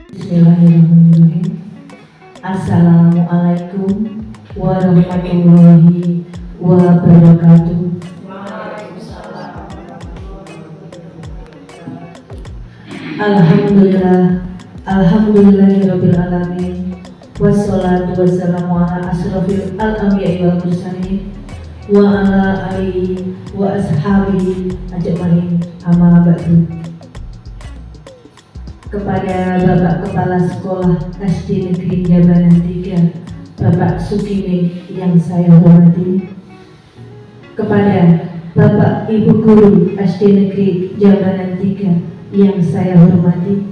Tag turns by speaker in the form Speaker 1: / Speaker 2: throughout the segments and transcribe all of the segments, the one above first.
Speaker 1: Bismillahirrahmanirrahim. Assalamualaikum warahmatullahi wabarakatuh. Alhamdulillahirabbil alamin. Wassalatu wassalamu ala asrofil al-anbiya'i wal mursalin wa ala alihi wa ashabihi ajmain. Amma ba'du. Kepada Bapak Kepala Sekolah SD Negeri Jambanan 3, Bapak Sukimi yang saya hormati, kepada Bapak Ibu Guru SD Negeri Jambanan 3 yang saya hormati,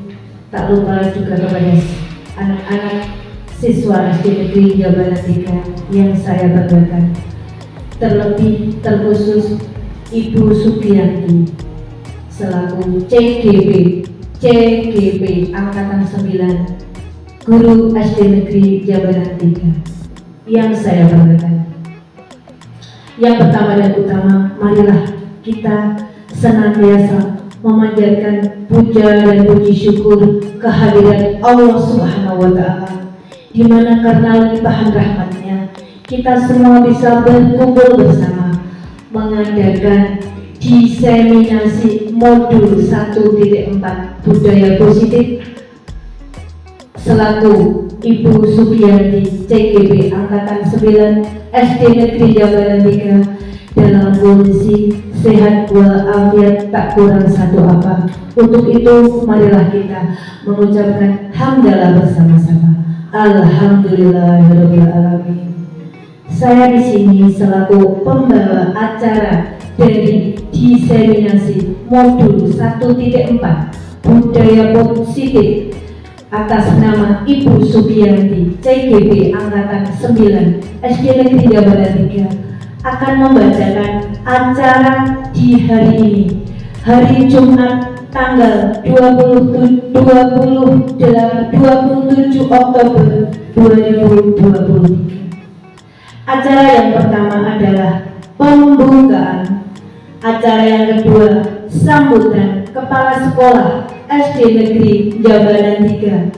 Speaker 1: tak lupa juga kepada anak-anak siswa SD Negeri Jambanan 3 yang saya banggakan, terlebih terkhusus Ibu Sugiyanti selaku CGP Angkatan 9 Guru SD Negeri Jambanan 3 yang saya banggakan. Yang pertama dan utama, marilah kita senantiasa memanjatkan puja dan puji syukur kehadiran Allah Subhanahu wa Ta'ala, di mana karena limpahan rahmatnya kita semua bisa berkumpul bersama mengadakan diseminasi modul 1.4 budaya positif selaku Ibu Sugiyanti CGP Angkatan 9 SD Negeri Jambanan 3 dalam kondisi sehat walafiat tak kurang satu apa. Untuk itu marilah kita mengucapkan hamdalah bersama-sama. Alhamdulillahirabbil alamin. Saya di sini selaku pembawa acara dari diseminasi modul 1.4 budaya positif atas nama Ibu Sugiyanti CGP Angkatan 9 SD Negeri Jambanan 3 akan membacakan acara di hari ini, hari Jumat tanggal 27 Oktober 2023. Acara yang pertama adalah pembukaan, acara yang kedua sambutan Kepala Sekolah SD Negeri Jambanan 3,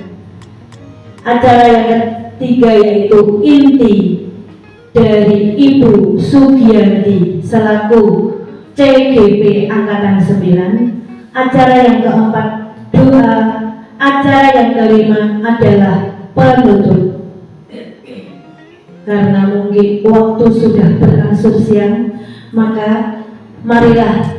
Speaker 1: acara yang ketiga yaitu inti dari Ibu Sugiyanti selaku CGP Angkatan 9, acara yang keempat doa, acara yang kelima adalah penutup. Karena mungkin waktu sudah berangsur siang, maka marilah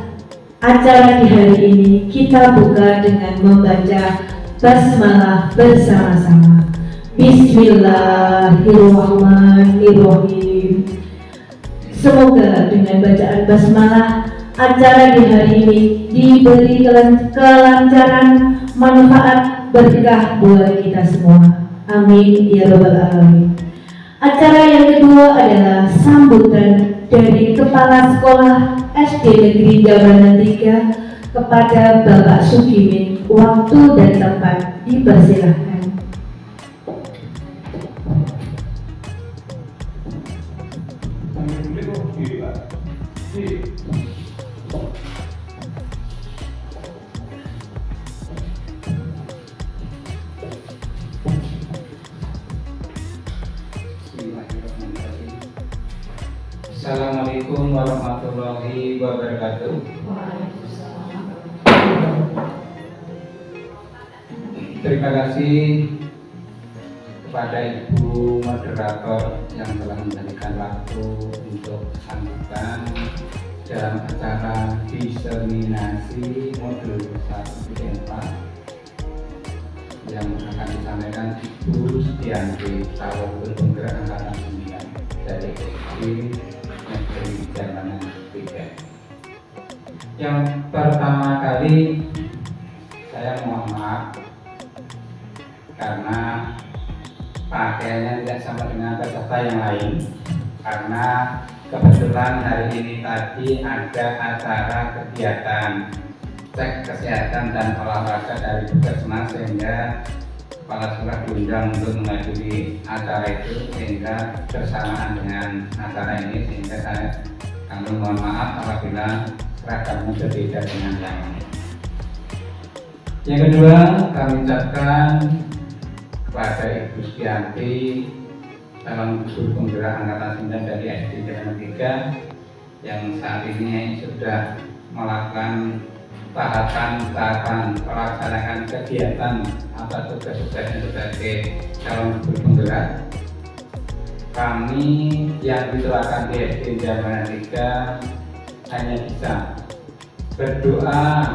Speaker 1: acara di hari ini kita buka dengan membaca basmalah bersama-sama. Bismillahirrahmanirrahim. Semoga dengan bacaan basmalah acara di hari ini diberi kelancaran, manfaat, berkah buat kita semua. Amin ya rabbal alamin. Acara yang kedua adalah sambutan dari Kepala Sekolah SD Negeri Jambanan 3 kepada Bapak Sugimin. Waktu dan tempat dipersilahkan.
Speaker 2: Assalamualaikum warahmatullahi wabarakatuh. Terima kasih kepada Ibu Moderator yang telah memberikan waktu untuk sambutan dalam acara diseminasi modul 1.4 yang akan disampaikan Ibu Sugiyanti selaku Penggerak Angkatan 9 dari SD Negeri Jambanan 3. Yang pertama kali saya mohon maaf karena pakaiannya tidak sama dengan peserta yang lain, karena kebetulan hari ini tadi ada acara kegiatan cek kesehatan dan olahraga dari Puskesmas, sehingga kepala sekolah diundang untuk menghadiri acara itu, sehingga bersamaan dengan acara ini, sehingga kami mohon maaf apabila seragamnya berbeda dengan yang lain. Yang kedua, kami ucapkan kepada Ibu Sugianti, calon guru penggerak angkatan 9 dari SD Jalan 3 yang saat ini sudah melakukan tahapan pelaksanaan kegiatan atau tugas-tugasnya sebagai calon guru penggerak. Kami yang diterapkan di SD Jalan 3 hanya bisa berdoa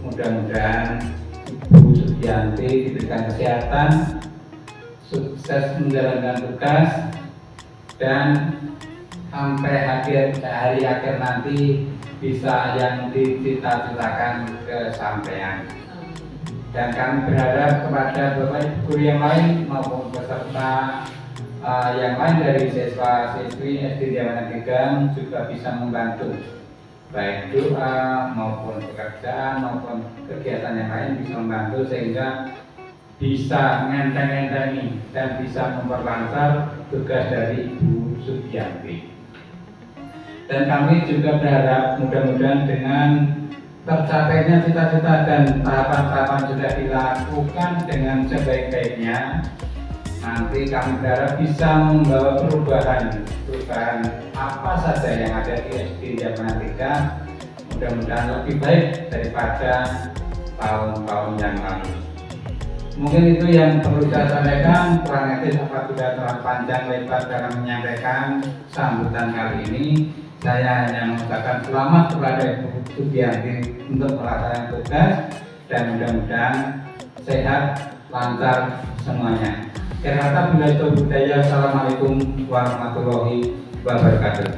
Speaker 2: mudah-mudahan Ibu Sugianti diberikan kesehatan, sukses menjalankan tugas, dan sampai hari akhir nanti bisa yang dicita-citakan kesampaian. Dan kami berharap kepada Bapak Ibu yang lain maupun peserta yang lain dari siswa-siswi SD Jalan 3 juga bisa membantu, baik doa maupun pekerjaan maupun kegiatan yang lain bisa membantu sehingga bisa ngenteng-ngentengi dan bisa memperlancar tugas dari Ibu Sugianti. Dan kami juga berharap mudah-mudahan dengan tercapainya cita-cita dan tahapan-tahapan sudah dilakukan dengan sebaik-baiknya, nanti kami berharap bisa membawa perubahan apa saja yang ada di SD Jalan 3, mudah-mudahan lebih baik daripada tahun-tahun yang lalu. Mungkin itu yang perlu saya sampaikan. Kurang lebih apabila terlalu panjang lebar dalam menyampaikan sambutan kali ini, saya hanya mengucapkan selamat kepada Ibu Sugianti untuk melaksanakan tugas dan mudah-mudahan sehat, lancar semuanya. Kira-kira bila itu budaya. Assalamualaikum warahmatullahi wabarakatuh.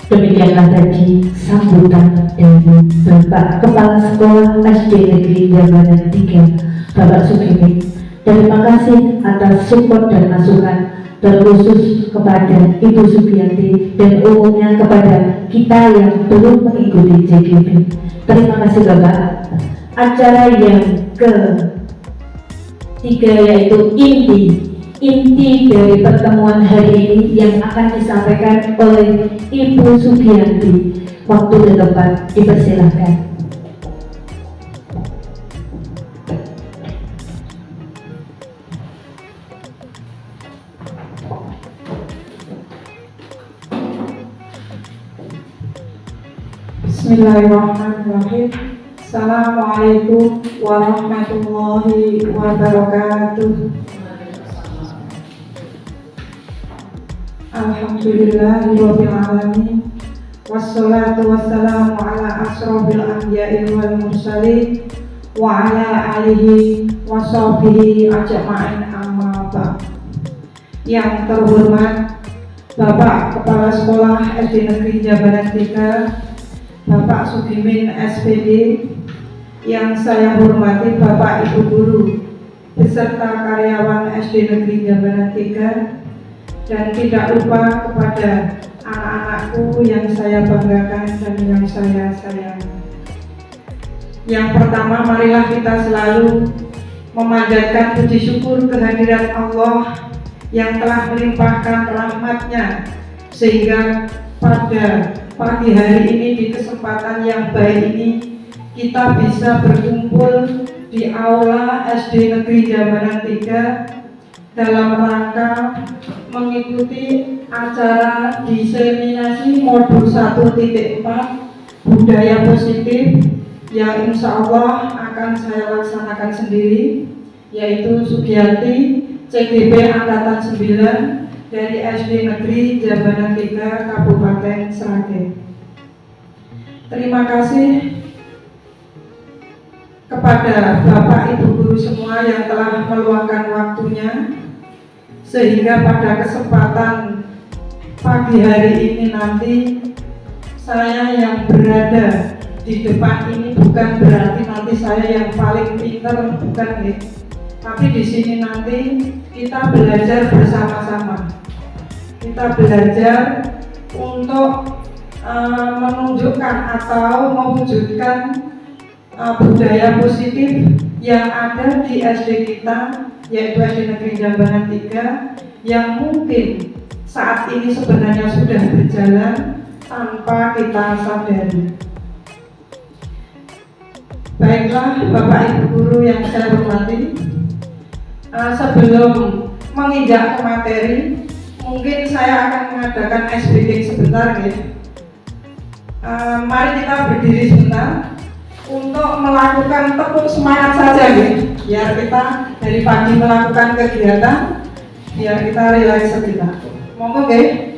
Speaker 1: Demikianlah tadi sambutan dari Bapak Kepala Sekolah SD Negeri Jabanan 3, Bapak Sugimin. Terima kasih atas support dan masukan, terkhusus kepada Ibu Sugianti dan umumnya kepada kita yang belum mengikuti JGB. Terima kasih Bapak. Acara yang ketiga yaitu inti dari pertemuan hari ini yang akan disampaikan oleh Ibu Sugianti. Waktu dan tempat dipersilahkan.
Speaker 3: Bismillahirrahmanirrahim. Assalamualaikum warahmatullahi wabarakatuh. Alhamdulillahirabbil alamin. Wassalatu wassalamu ala asrofil anbiya'i wal mursalin wa ala alihi wa sahbihi ajma'in, amma ba'd. Yang terhormat Bapak Kepala Sekolah SD Negeri Jabanan 3, Bapak Sugimin SPD, yang saya hormati Bapak Ibu Guru beserta karyawan SD Negeri Jabanan 3, dan tidak lupa kepada anak-anakku yang saya banggakan dan yang saya sayangi. Yang pertama, marilah kita selalu memanjatkan puji syukur kehadirat Allah yang telah melimpahkan rahmat-Nya sehingga pada pagi hari ini di kesempatan yang baik ini kita bisa berkumpul di aula SD Negeri Jabanan 3 dalam rangka mengikuti acara diseminasi modul 1.4 budaya positif yang insya Allah akan saya laksanakan sendiri, yaitu Sugianti CGB Angkatan 9 dari SD Negeri Jabanan 3 Kabupaten Sragen. Terima kasih kepada Bapak Ibu Guru semua yang telah meluangkan waktunya sehingga pada kesempatan pagi hari ini nanti saya yang berada di depan ini bukan berarti nanti saya yang paling pintar, bukan ya. Tapi di sini nanti kita belajar bersama-sama. Kita belajar untuk menunjukkan atau mewujudkan budaya positif yang ada di SD kita, yaitu SD Negeri Jabanan 3, yang mungkin saat ini sebenarnya sudah berjalan tanpa kita sadari. Baiklah Bapak Ibu Guru yang saya hormati, sebelum menginjak ke materi, mungkin saya akan mengadakan ice breaking sebentar ya. Mari kita berdiri sebentar untuk melakukan tepuk semangat saja ya. Biar kita dari pagi melakukan kegiatan, biar kita relax sebentar. Monggo nggih.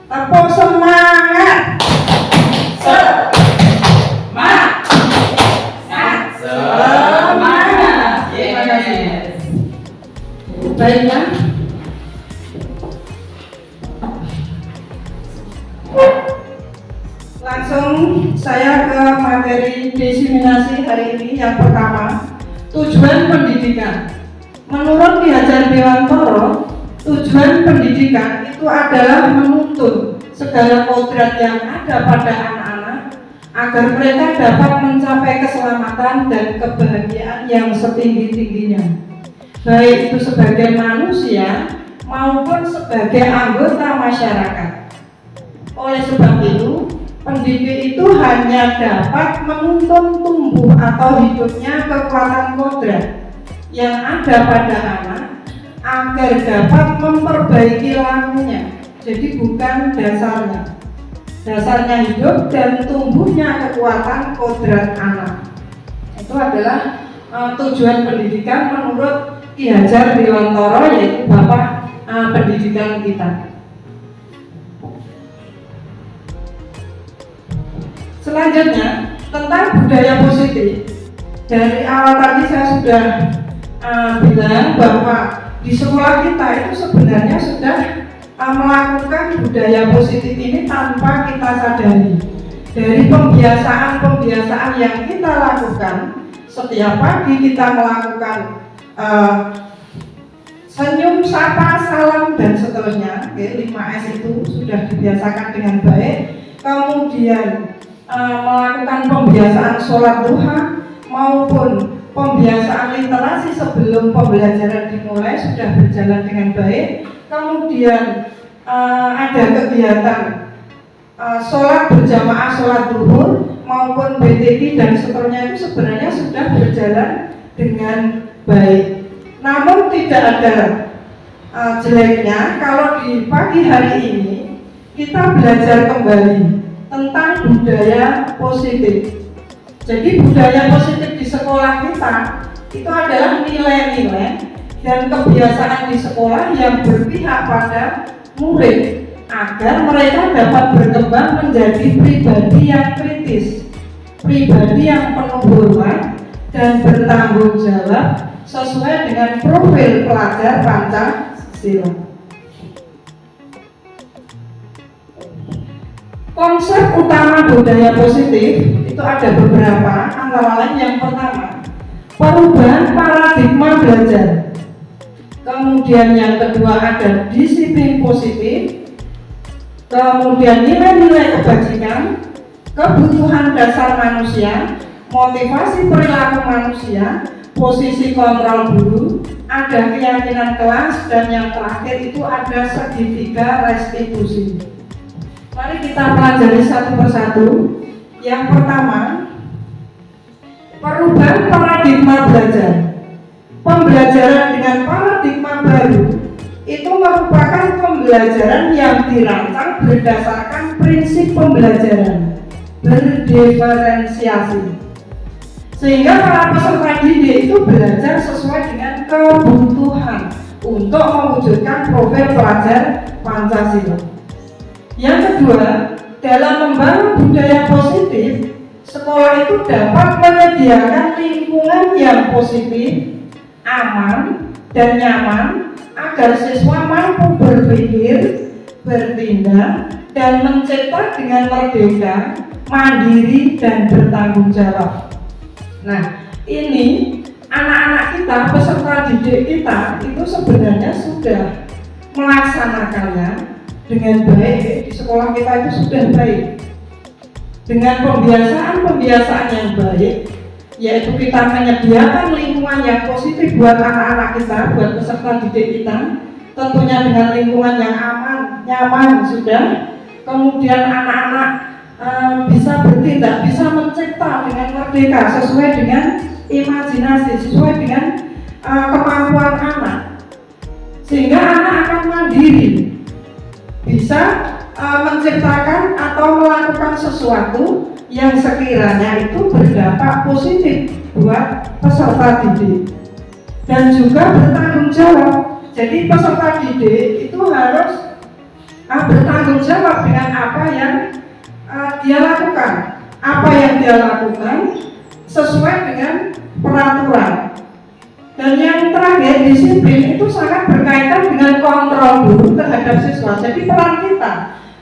Speaker 3: Tepuk semangat. Semangat. Semangat. Terima kasih. Baiknya. Langsung saya ke materi diseminasi hari ini. Yang pertama, tujuan pendidikan. Menurut Ki Hajar Dewantara, tujuan pendidikan itu adalah menuntun segala kodrat yang ada pada anak-anak agar mereka dapat mencapai keselamatan dan kebahagiaan yang setinggi-tingginya, baik itu sebagai manusia maupun sebagai anggota masyarakat. Oleh sebab itu, pendidik itu hanya dapat menuntun tumbuh atau hidupnya kekuatan kodrat yang ada pada anak agar dapat memperbaiki lakunya. Jadi bukan dasarnya. Dasarnya hidup dan tumbuhnya kekuatan kodrat anak. Itu adalah tujuan pendidikan menurut Ki Hajar Dewantara, yaitu Bapak pendidikan kita. Selanjutnya tentang budaya positif. Dari awal tadi saya sudah bilang bahwa di sekolah kita itu sebenarnya sudah melakukan budaya positif ini tanpa kita sadari. Dari pembiasaan-pembiasaan yang kita lakukan, setiap pagi kita melakukan senyum, sapa, salam, dan seterusnya. 5S itu sudah dibiasakan dengan baik. Kemudian melakukan pembiasaan sholat duha maupun pembiasaan literasi sebelum pembelajaran dimulai sudah berjalan dengan baik. Kemudian ada kegiatan sholat berjamaah, sholat duhur maupun BTQ dan seterusnya itu sebenarnya sudah berjalan dengan baik. Namun tidak ada jeleknya kalau di pagi hari ini kita belajar kembali tentang budaya positif. Jadi budaya positif di sekolah kita itu adalah nilai-nilai dan kebiasaan di sekolah yang berpihak pada murid agar mereka dapat berkembang menjadi pribadi yang kritis, pribadi yang penuh hormat dan bertanggung jawab sesuai dengan profil pelajar Pancasila. Konsep utama budaya positif itu ada beberapa, antara lain yang pertama, perubahan paradigma belajar. Kemudian yang kedua ada disiplin positif. Kemudian nilai-nilai kebajikan, kebutuhan dasar manusia, motivasi perilaku manusia, posisi kontrol guru, ada keyakinan kelas, dan yang terakhir itu ada segitiga restitusi. Mari kita pelajari satu persatu. Yang pertama, perubahan paradigma belajar. Pembelajaran dengan paradigma baru itu merupakan pembelajaran yang dirancang berdasarkan prinsip pembelajaran berdiferensiasi, sehingga para peserta didik itu belajar sesuai dengan kebutuhan untuk mewujudkan profil pelajar Pancasila. Yang kedua, dalam membangun budaya positif, sekolah itu dapat menyediakan lingkungan yang positif, aman, dan nyaman agar siswa mampu berpikir, bertindak, dan mencetak dengan merdeka, mandiri, dan bertanggung jawab. Nah, ini anak-anak kita, peserta didik kita itu sebenarnya sudah melaksanakannya dengan baik. Di sekolah kita itu sudah baik dengan pembiasaan-pembiasaan yang baik, yaitu kita menyediakan lingkungan yang positif buat anak-anak kita, buat peserta didik kita. tentunya dengan lingkungan yang aman, nyaman sudah. Kemudian anak-anak bisa bertindak, bisa mencipta dengan merdeka sesuai dengan imajinasi, sesuai dengan kemampuan anak, sehingga anak akan mandiri, bisa menciptakan atau melakukan sesuatu yang sekiranya itu berdampak positif buat peserta didik dan juga bertanggung jawab. Jadi peserta didik itu harus bertanggung jawab dengan apa yang dia lakukan, apa yang dia lakukan sesuai dengan peraturan. Dan yang terakhir, disiplin itu sangat berkaitan dengan kontrol guru terhadap siswa. Jadi peran kita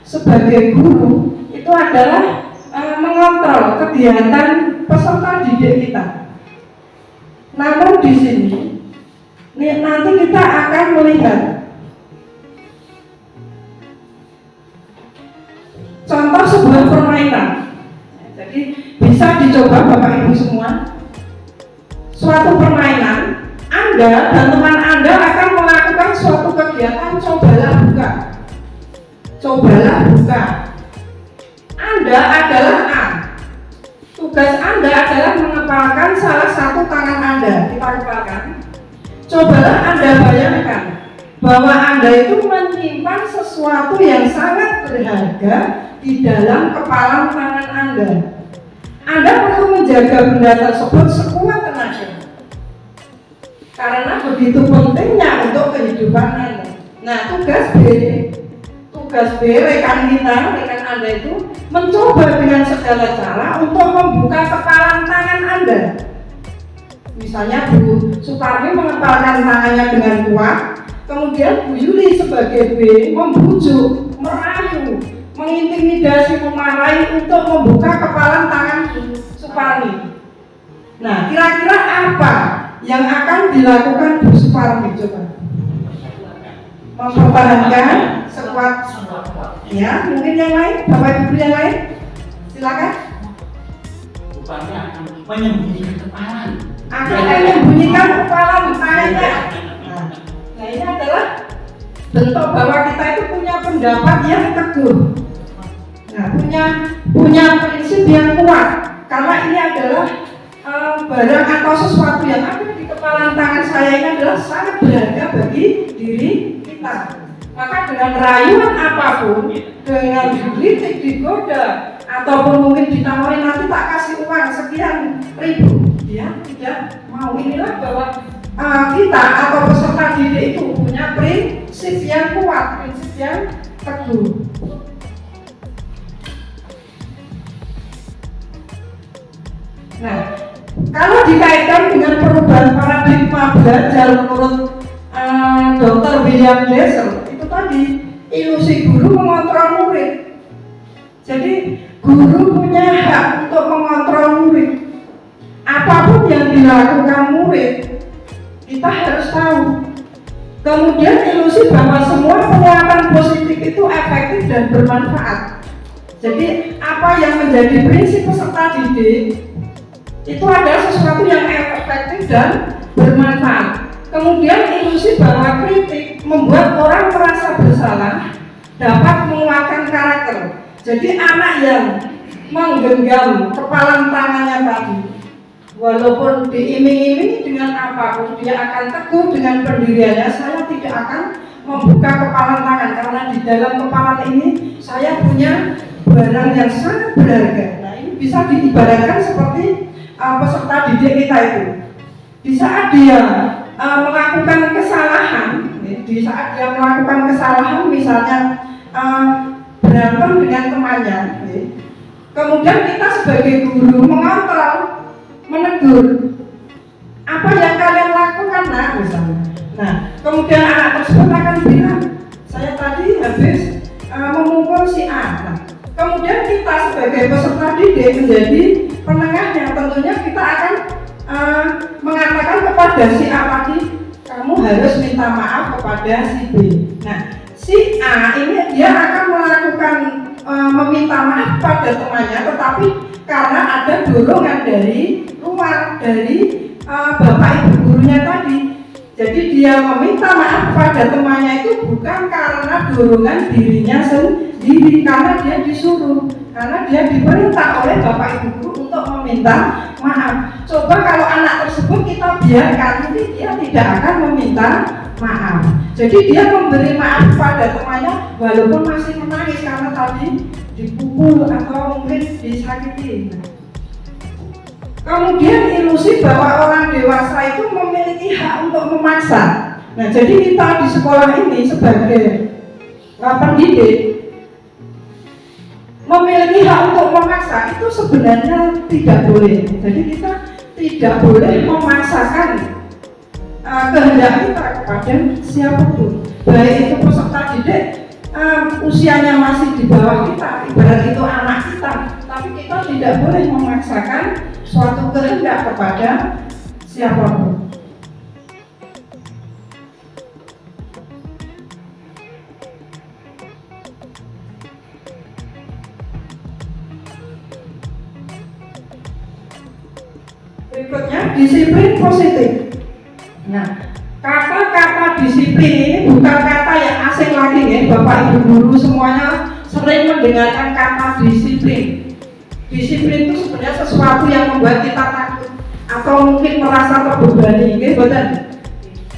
Speaker 3: sebagai guru itu adalah mengontrol kegiatan peserta didik kita. Namun di sini nanti kita akan melihat contoh sebuah permainan. Jadi bisa dicoba Bapak Ibu semua. Suatu permainan, Anda dan teman Anda akan melakukan suatu kegiatan cobalah buka. Cobalah buka. Anda adalah A. Tugas Anda adalah mengepalkan salah satu tangan Anda. Kita kepalkan. Cobalah Anda bayangkan bahwa Anda itu menyimpan sesuatu yang sangat berharga di dalam kepalan tangan Anda. Anda perlu menjaga benda tersebut sekuat tenaga, karena begitu pentingnya untuk kehidupan Anda. Nah, tugas B rekan Anda itu mencoba dengan segala cara untuk membuka kepalan tangan Anda. Misalnya Bu Suparmi mengepalkan tangannya dengan kuat, kemudian Bu Yuli sebagai B membujuk, merayu, mengintimidasi, memarahi untuk membuka kepalan tangan Bu Suparmi. Nah, kira-kira apa yang akan dilakukan Bu Suparmi? Coba mempertahankan sekuat, ya, mungkin yang lain, Bapak Ibu yang lain, silakan.
Speaker 4: Bukannya akan menyembunyikan kepalan.
Speaker 3: Akan menyembunyikan kepalan tangannya. Nah, ini adalah bentuk bahwa kita itu punya pendapat yang teguh. Nah, punya prinsip yang kuat, karena ini adalah barang atau sesuatu yang ada di kepalan tangan saya ini adalah sangat berharga bagi diri kita. Maka dengan rayuan apapun, dengan digelitik, digoda, ataupun mungkin ditawarin nanti tak kasih uang sekian ribu, dia tidak mau. Inilah bahwa kita atau peserta didik itu punya prinsip yang kuat, prinsip yang teguh. Nah, kalau dikaitkan dengan perubahan paradigma belajar menurut Dr. William Glasser, itu tadi ilusi guru mengontrol murid. Jadi guru punya hak untuk mengontrol murid. Apapun yang dilakukan murid, kita harus tahu. Kemudian ilusi bahwa semua penguatan positif itu efektif dan bermanfaat. Jadi apa yang menjadi prinsip peserta didik itu adalah sesuatu yang efektif dan bermanfaat. Kemudian ilusi bahwa kritik membuat orang merasa bersalah dapat menguatkan karakter. Jadi anak yang menggenggam kepalan tangannya tadi, walaupun diiming-imingi dengan apapun, dia akan teguh dengan pendiriannya. Saya tidak akan membuka kepalan tangan karena di dalam kepalan ini saya punya barang yang sangat berharga. Nah, ini bisa diibaratkan seperti peserta didik kita itu. Di saat dia melakukan kesalahan, misalnya berantem dengan temannya, kemudian kita sebagai guru mengontrol, menegur, apa yang kalian lakukan, nah misalnya. Nah, kemudian anak tersebut akan bilang, saya tadi habis memukul si A. Nah, kemudian kita sebagai peserta didik menjadi penengahnya, tentunya kita akan mengatakan kepada si A tadi, kamu harus minta maaf kepada si B. Nah, si A ini dia akan melakukan meminta maaf pada temannya, tetapi karena ada dorongan dari luar, dari bapak ibu gurunya tadi, Jadi dia meminta maaf pada temannya itu bukan karena dorongan dirinya sendiri, karena dia disuruh, karena dia diperintah oleh bapak ibu guru untuk meminta maaf. Coba kalau anak tersebut kita biarkan, nanti dia tidak akan meminta maaf. Jadi dia memberi maaf pada temannya walaupun masih menangis karena tadi dipukul atau mungkin disakiti. Kemudian ilusi bahwa orang dewasa itu memiliki hak untuk memaksa. Nah, jadi kita di sekolah ini sebagai pendidik memiliki hak untuk memaksa itu sebenarnya tidak boleh. Jadi kita tidak boleh memaksakan kehendak kita kepada siapapun, baik itu peserta didik usianya masih di bawah kita, ibarat itu anak kita, tapi kita tidak boleh memaksakan suatu kehendak kepada siapapun. Berikutnya, disiplin positif. Nah, kata-kata disiplin ini bukan kata yang asing lagi ya, Bapak Ibu guru semuanya sering mendengarkan kata disiplin. Disiplin itu sebenarnya sesuatu yang membuat kita takut atau mungkin merasa terbebani, betul?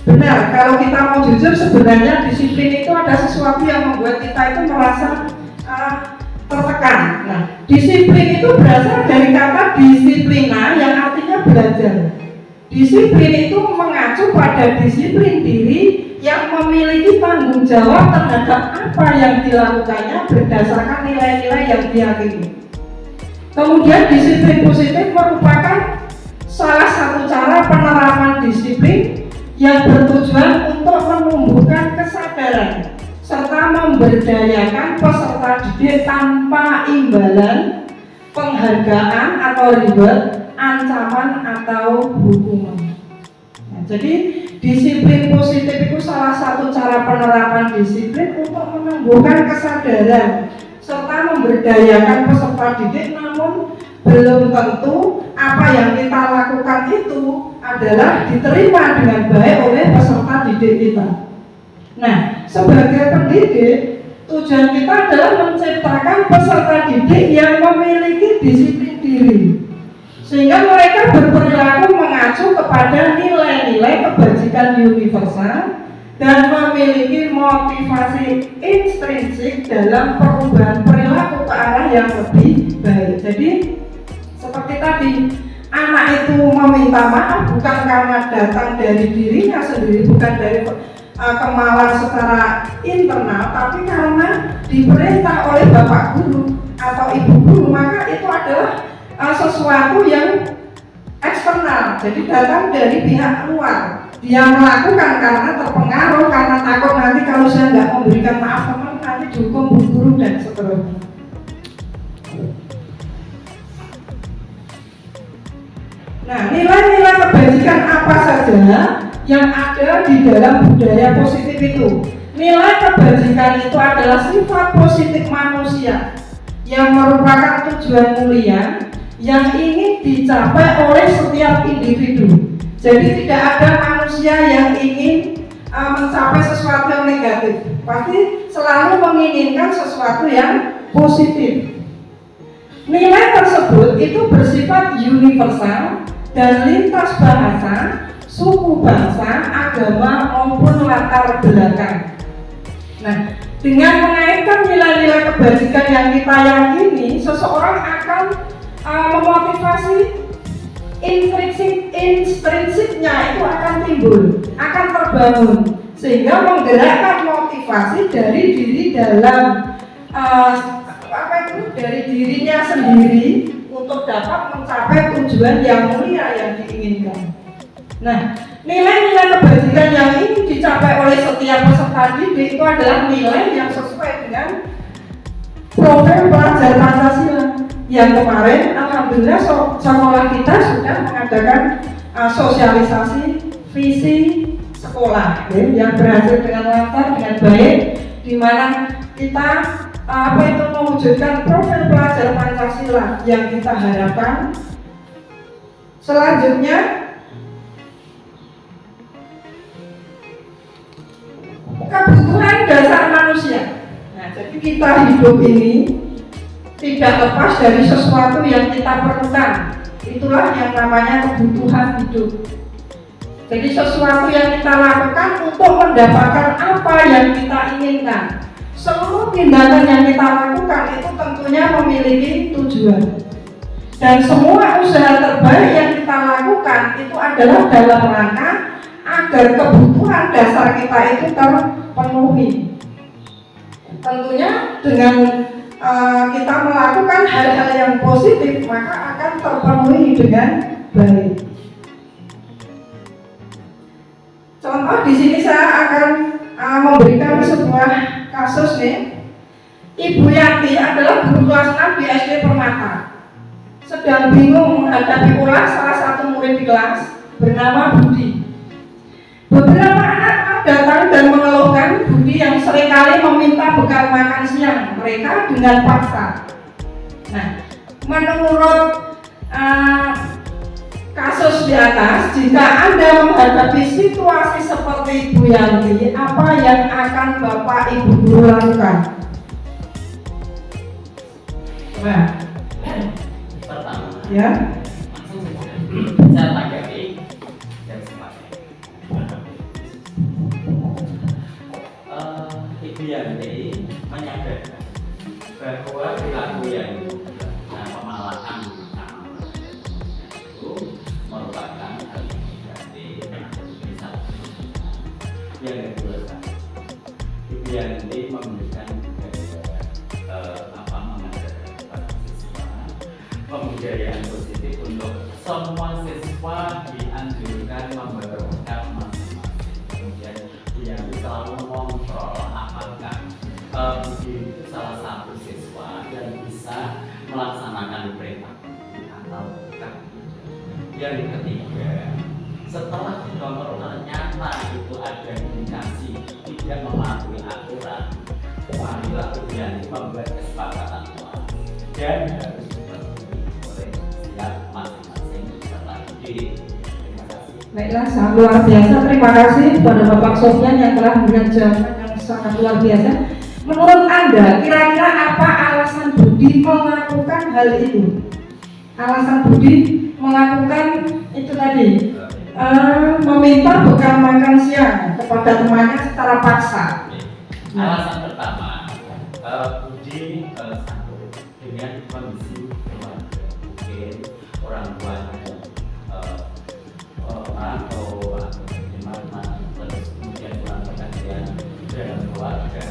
Speaker 3: Benar, kalau kita mau jujur sebenarnya disiplin itu ada sesuatu yang membuat kita itu merasa tertekan. Nah, disiplin itu berasal dari kata disiplina yang artinya belajar. Disiplin itu mengacu pada disiplin diri yang memiliki tanggung jawab terhadap apa yang dilakukannya berdasarkan nilai-nilai yang diyakini. Kemudian disiplin positif merupakan salah satu cara penerapan disiplin yang bertujuan untuk menumbuhkan kesadaran serta memberdayakan peserta didik tanpa imbalan, penghargaan atau reward, ancaman atau hukuman. Nah, jadi disiplin positif itu salah satu cara penerapan disiplin untuk menumbuhkan kesadaran serta memberdayakan peserta didik, namun belum tentu apa yang kita lakukan itu adalah diterima dengan baik oleh peserta didik kita. Nah, sebagai pendidik, tujuan kita adalah menciptakan peserta didik yang memiliki disiplin diri, sehingga mereka berperilaku mengacu kepada nilai-nilai kebajikan universal dan memiliki motivasi intrinsik dalam perubahan perilaku ke arah yang lebih baik. Jadi seperti tadi, anak itu meminta maaf bukan karena datang dari dirinya sendiri, bukan dari kemauan secara internal, tapi karena diperintah oleh bapak guru atau ibu guru, maka itu adalah sesuatu yang eksternal, jadi datang dari pihak luar. Dia melakukan karena terpengaruh, karena takut nanti kalau saya nggak memberikan maaf teman nanti dihukum bu guru dan seterusnya. Nah, nilai-nilai kebajikan apa saja yang ada di dalam budaya positif itu? Nilai kebajikan itu adalah sifat positif manusia yang merupakan tujuan mulia yang ingin dicapai oleh setiap individu. Jadi tidak ada manusia yang ingin mencapai sesuatu yang negatif. Pasti selalu menginginkan sesuatu yang positif. Nilai tersebut itu bersifat universal dan lintas bahasa, suku bangsa, agama maupun latar belakang. Nah, dengan mengaitkan nilai-nilai kebajikan yang kita yakini, seseorang akan memotivasi intrinsiknya itu akan timbul, akan terbangun, sehingga menggerakkan motivasi dari diri dalam dari dirinya sendiri untuk dapat mencapai tujuan yang mulia yang diinginkan. Nah, nilai-nilai kebajikan yang ingin dicapai oleh setiap peserta didik itu adalah nilai yang sesuai dengan profil pelajar Pancasila. Yang kemarin, alhamdulillah sekolah kita sudah mengadakan sosialisasi visi sekolah yang berhasil dengan lancar, dengan baik, di mana kita mewujudkan profil pelajar Pancasila yang kita harapkan. Selanjutnya, kita hidup ini tidak lepas dari sesuatu yang kita perlukan. Itulah yang namanya kebutuhan hidup. Jadi sesuatu yang kita lakukan untuk mendapatkan apa yang kita inginkan. Seluruh tindakan yang kita lakukan itu tentunya memiliki tujuan. Dan semua usaha terbaik yang kita lakukan itu adalah dalam rangka agar kebutuhan dasar kita itu terpenuhi. Tentunya dengan kita melakukan hal-hal yang positif, maka akan terpenuhi dengan baik. Contoh di sini saya akan memberikan sebuah kasus nih. Ibu Yanti adalah guru kelas 6 di SD Permata. Sedang bingung menghadapi ulah salah satu murid di kelas bernama Budi. Beberapa anak datang dan mengeluhkan Budi yang seringkali meminta bekal makan siang mereka dengan paksa. Nah, menurut kasus di atas, jika Anda menghadapi situasi seperti Bu Yanti, apa yang akan Bapak Ibu guru lakukan? Nah,
Speaker 4: Pertama,
Speaker 3: ya,
Speaker 4: langsung saya tanggapi dan semuanya. Ibu Yanti menyadarkan bahwa perilaku yang pemalakan itu merupakan hal yang negatif. Yang kedua, Ibu Yanti memberikan pembudayaan positif untuk semua siswa dianjurkan membawa bekal masing-masing. Kemudian yang selalu mengontrol apakah Budi itu salah satu siswa yang bisa melaksanakan perintah atau bukan. Yang ketiga, setelah dikontrol ternyata itu ada indikasi tidak mematuhi aturan, marilah kemudian membuat kesepakatan dan harus masing-masing peserta didik. Terima kasih.
Speaker 3: baiklah, sangat luar biasa. Terima kasih kepada Bapak Sofyan yang telah memberikan jawaban yang sangat luar biasa. Menurut Anda, kira-kira apa alasan Budi melakukan hal itu? Alasan Budi melakukan itu tadi, meminta bekal makan siang kepada temannya secara paksa.
Speaker 4: Alasan pertama, Budi satu dengan kondisi keluarga, mungkin orang tuanya merantau atau bagaimana, terus kemudian pulang pergantian dalam keluarga.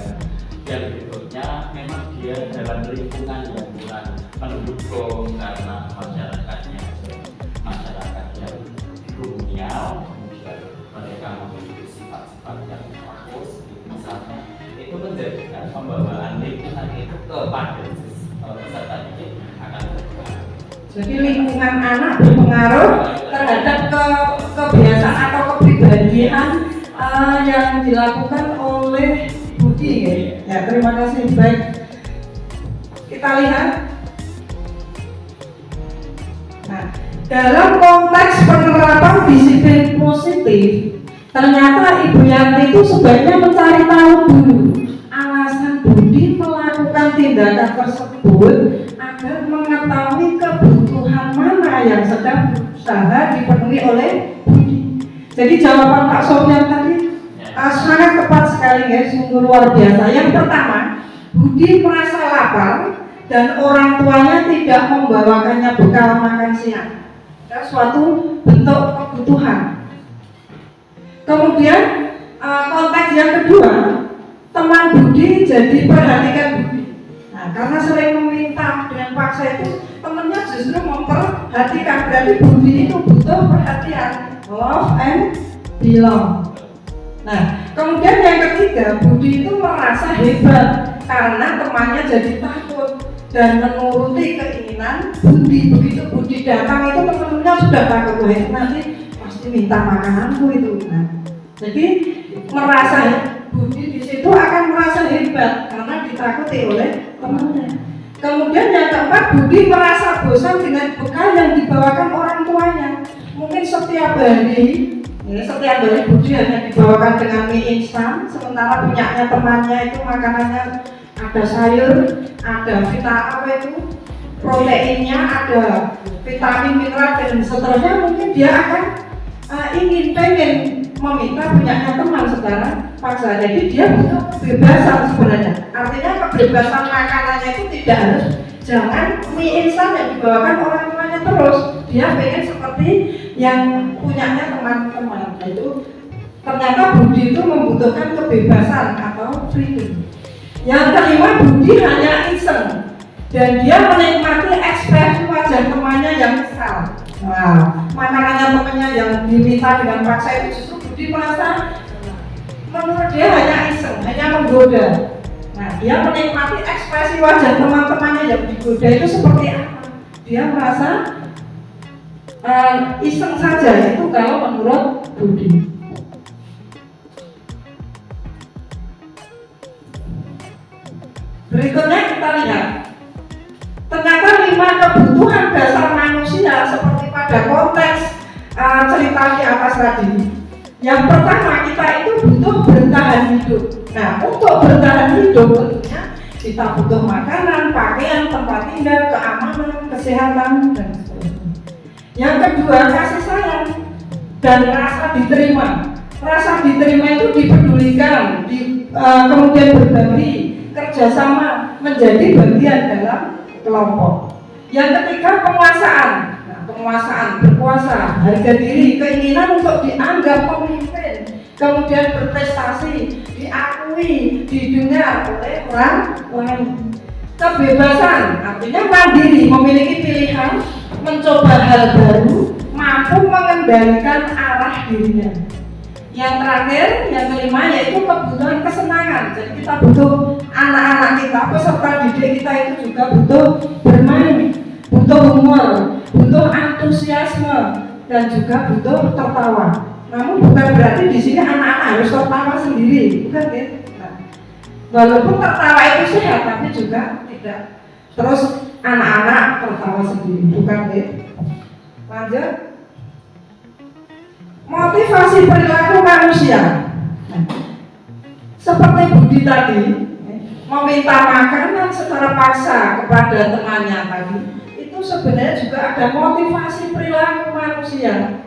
Speaker 4: Yang berikutnya, memang dia dalam lingkungan yang kurang mendukung karena masyarakatnya yang kolonial, kemudian mereka memiliki sifat-sifat yang bagus, misalnya itu menjadikan pembawaan lingkungan itu kepada peserta didik akan berpengaruh.
Speaker 3: Jadi lingkungan anak berpengaruh terhadap kebiasaan atau kepribadian yang dilakukan oleh Budi. Ya, terima kasih. Baik, kita lihat. Nah, dalam konteks penerapan disiplin positif, ternyata Ibu Yanti itu sebaiknya mencari tahu dulu alasan Budi melakukan tindakan tersebut agar mengetahui kebutuhan mana yang sedang berusaha dipenuhi oleh Budi. Jadi jawaban Pak Sofyan tadi sangat tepat sekali, guys, sungguh luar biasa. Yang pertama, Budi merasa lapar dan orang tuanya tidak membawakannya bekal makan siang. Ada suatu bentuk kebutuhan. Kemudian konteks yang kedua, teman Budi jadi perhatikan Budi. Nah, karena sering meminta dengan paksa itu, temannya justru memperhatikan. Berarti Budi itu butuh perhatian, love and belong. Nah, kemudian yang ketiga, Budi itu merasa hebat karena temannya jadi takut dan menuruti keinginan Budi. Begitu Budi datang itu teman-temannya sudah takut, wah itu nanti pasti minta makananku itu. Nah, jadi merasa Budi di situ akan merasa hebat karena ditakuti oleh temannya. Kemudian yang keempat, Budi merasa bosan dengan bekal yang dibawakan orang tuanya. Mungkin setiap hari Budi hanya dibawakan dengan mie instan, sementara punyanya temannya itu makanannya ada sayur, ada proteinnya, ada vitamin, mineral dan seterusnya. Mungkin dia akan pengen meminta punyanya teman sekarang paksa. Jadi dia butuh kebebasan sebenarnya. Artinya kebebasan makanannya itu tidak harus, jangan mie instan yang dibawakan orang tuanya terus. Dia pengen seperti yang punyanya teman-teman. Itu ternyata Budi itu membutuhkan kebebasan atau freedom. Yang kelima, Budi hanya iseng dan dia menikmati ekspresi wajah temannya yang kesal. Nah, makanannya temannya yang diminta dengan paksa itu justru Budi merasa menurut dia hanya iseng, hanya menggoda. Nah, dia menikmati ekspresi wajah teman-temannya yang digoda itu seperti apa? Dia merasa iseng saja, itu kalau menurut Budi. Berikutnya kita lihat, ternyata 5 kebutuhan dasar manusia seperti pada konteks cerita di atas tadi. Yang pertama, kita itu butuh bertahan hidup. Nah, untuk bertahan hidup tentunya kita butuh makanan, pakaian, tempat tinggal, keamanan, kesehatan, dan sebagainya. Yang kedua, kasih sayang dan rasa diterima. Rasa diterima itu dipedulikan, kemudian berbagi, kerjasama, menjadi bagian dalam kelompok. Yang ketiga, penguasaan. Nah, penguasaan, berkuasa, harga diri, keinginan untuk dianggap pemimpin, kemudian berprestasi, diakui, didengar oleh orang lain. Kebebasan, artinya mandiri, memiliki pilihan, mencoba hal baru, mampu mengendalikan arah dirinya. Yang terakhir, yang kelima, yaitu kebutuhan kesenangan. Jadi kita butuh anak-anak kita, peserta didik kita itu juga butuh bermain, butuh humor, butuh antusiasme, dan juga butuh tertawa. Namun bukan berarti di sini anak-anak harus tertawa sendiri, bukan ya? Nah, walaupun tertawa itu sehat, tapi juga tidak terus anak-anak tertawa sendiri, bukan ya? Lanjut. Motivasi perilaku manusia. Nah, seperti Budi tadi, meminta makanan secara paksa kepada temannya tadi, itu sebenarnya juga ada motivasi perilaku manusia,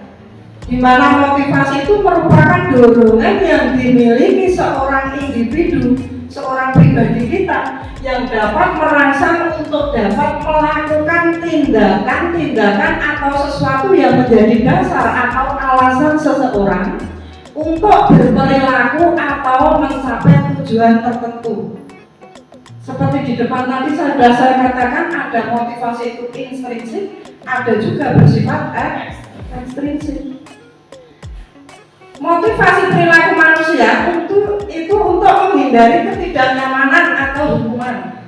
Speaker 3: di mana motivasi itu merupakan dorongan yang dimiliki seorang individu, seorang pribadi kita yang dapat merangsang untuk dapat melakukan tindakan atau sesuatu yang menjadi dasar atau alasan seseorang untuk berperilaku atau mencapai tujuan tertentu. Seperti di depan tadi saya katakan, ada motivasi itu intrinsik, ada juga bersifat ekstrinsik. Motivasi perilaku manusia itu untuk menghindari ketidaknyamanan atau hukuman.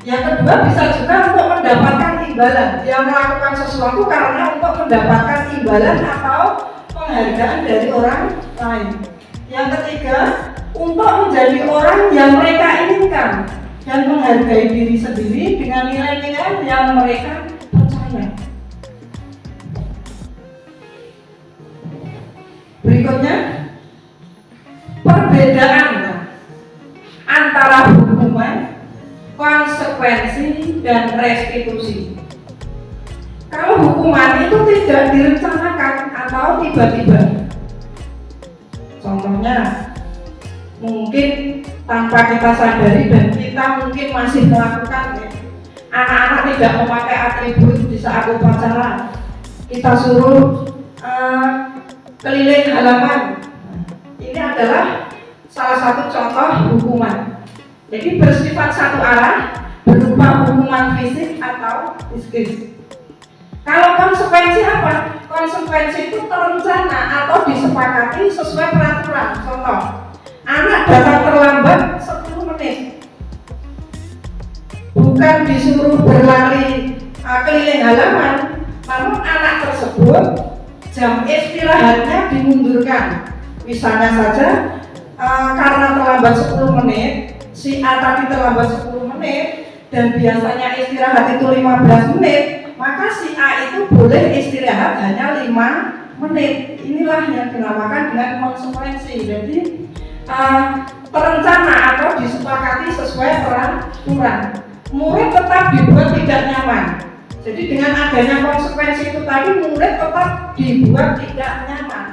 Speaker 3: Yang kedua, bisa juga untuk mendapatkan imbalan. Dia melakukan sesuatu karena untuk mendapatkan imbalan atau penghargaan dari orang lain. Yang ketiga, untuk menjadi orang yang mereka inginkan dan menghargai diri sendiri dengan nilai-nilai yang mereka percaya. Berikutnya, perbedaan antara hukuman, konsekuensi, dan restitusi. Kalau hukuman itu tidak direncanakan atau tiba-tiba, contohnya mungkin tanpa kita sadari dan kita mungkin masih melakukan, anak-anak tidak memakai atribut di saat upacara, kita suruh keliling halaman. Ini adalah salah satu contoh hukuman. Jadi bersifat satu arah, berupa hukuman fisik atau psikis. Kalau konsekuensi apa? Konsekuensi itu terencana atau disepakati sesuai peraturan. Contoh, anak datang terlambat 10 menit, bukan disuruh berlari keliling halaman, namun anak tersebut jam istirahatnya dimundurkan. Misalnya saja karena terlambat 10 menit, si A tadi terlambat 10 menit dan biasanya istirahat itu 15 menit, maka si A itu boleh istirahat hanya 5 menit. Inilah yang dinamakan dengan konsekuensi. Jadi terencana atau disepakati sesuai peraturan. Murid tetap dibuat tidak nyaman. Jadi dengan adanya konsekuensi itu tadi, murid tetap dibuat tidak nyaman.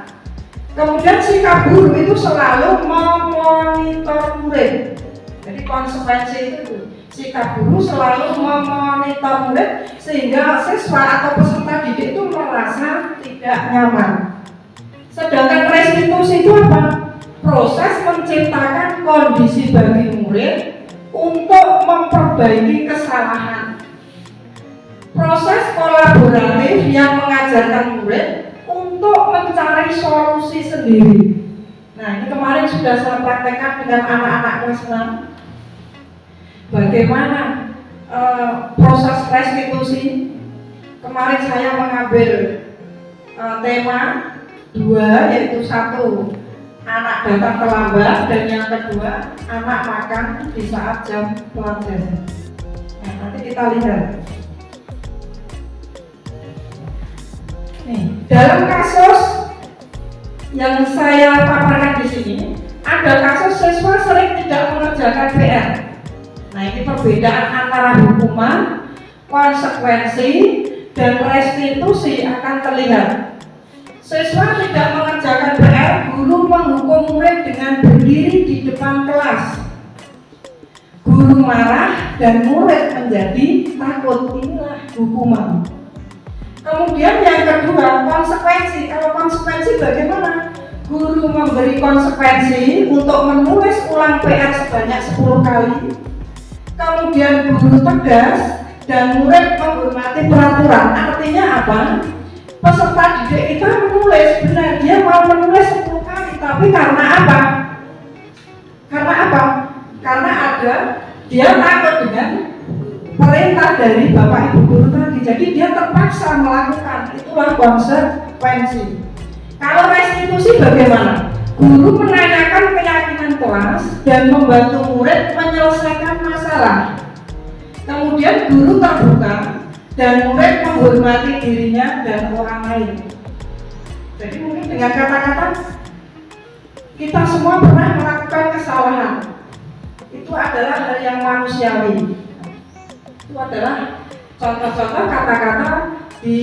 Speaker 3: Kemudian sikap guru itu selalu memonitor murid. Jadi konsekuensi itu, sikap guru selalu memonitor murid sehingga siswa atau peserta didik itu merasa tidak nyaman. Sedangkan restitusi itu apa? Proses menciptakan kondisi bagi murid untuk memperbaiki kesalahan. Proses kolaboratif yang mengajarkan murid untuk mencari solusi sendiri. Nah, ini kemarin sudah saya praktekkan dengan anak-anak kelas 6. Bagaimana proses restitusi? Kemarin saya mengambil tema 2, yaitu 1, anak datang terlambat, dan yang kedua, anak makan di saat jam pelajaran. Nah, nanti kita lihat. Nih, dalam kasus yang saya paparkan di sini, ada kasus siswa sering tidak mengerjakan PR. Nah, ini perbedaan antara hukuman, konsekuensi, dan restitusi akan terlihat. Siswa tidak mengerjakan PR, guru menghukum murid dengan berdiri di depan kelas. Guru marah dan murid menjadi takut. Inilah hukuman. Kemudian yang kedua, konsekuensi. Kalau konsekuensi bagaimana? Guru memberi konsekuensi untuk menulis ulang PR sebanyak 10 kali. Kemudian guru tegas dan murid menghormati peraturan. Artinya apa? Peserta didik kita menulis, benar, dia mau menulis 10 kali, tapi karena apa? Karena ada, dia takut dengan perintah dari Bapak Ibu guru tadi, jadi dia terpaksa melakukan. Itulah konsekuensi. Kalau restitusi bagaimana? Guru menanyakan keyakinan kelas dan membantu murid menyelesaikan masalah. Kemudian guru terbuka dan murid menghormati dirinya dan orang lain. Jadi mungkin dengan kata-kata, kita semua pernah melakukan kesalahan. Itu adalah hal yang manusiawi. Itu adalah contoh-contoh kata-kata di